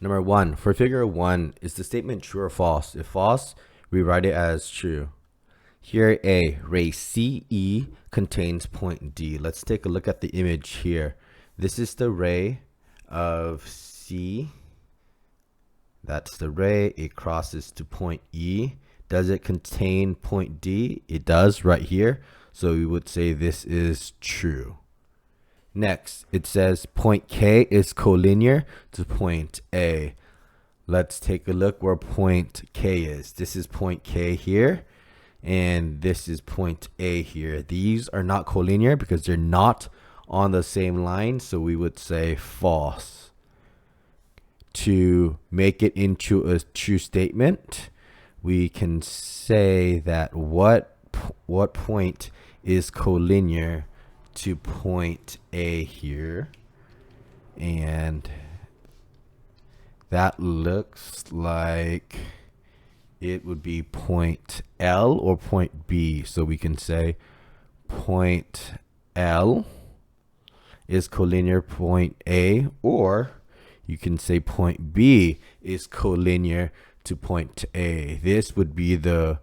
Number one, for figure one, is the statement true or false? If false, we write it as true. Here, A, ray CE contains point D. Let's take a look at the image here. This is the ray of C. That's the ray. It crosses to point E. Does it contain point D? It does right here. So we would say this is true. Next, it says point K is collinear to point A. Let's take a look where point K is. This is point K here, and this is point A here. These are not collinear because they're not on the same line, so we would say false. To make it into a true statement, we can say that what point is collinear to point A here, and that looks like it would be point L or point B. So we can say point L is collinear point A, or you can say point B is collinear to point A. This would be the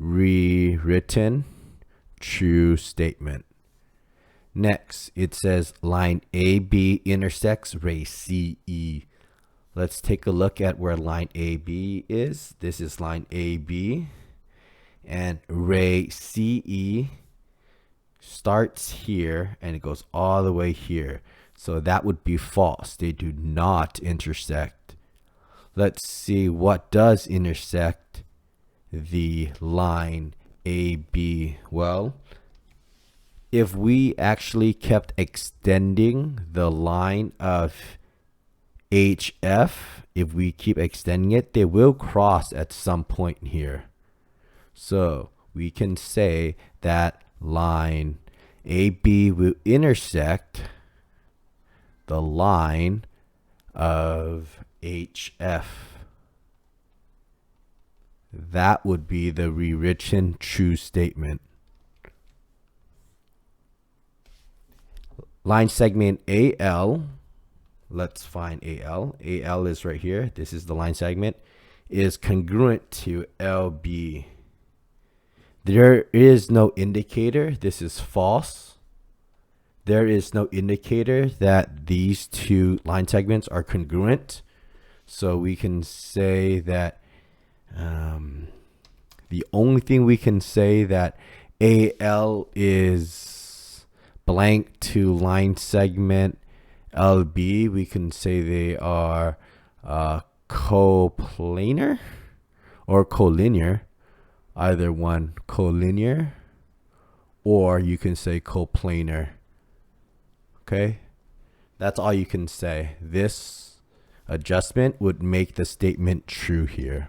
rewritten true statement. Next, it says line AB intersects ray CE. Let's take a look at where line AB is. This is line AB, and ray CE starts here and it goes all the way here. So that would be false. They do not intersect. Let's see what does intersect the line AB. Well, if we actually kept extending the line of HF, if we keep extending it, they will cross at some point here. So we can say that line AB will intersect the line of HF. That would be the rewritten true statement. Line segment AL, let's find AL. AL is right here. This is the line segment, is congruent to LB. There is no indicator. This is false. There is no indicator that these two line segments are congruent. So we can say that the only thing we can say that AL is blank to line segment LB, we can say they are coplanar or collinear. Either one, collinear, or you can say coplanar. Okay, that's all you can say. This adjustment would make the statement true here.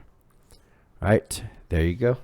All right, there you go.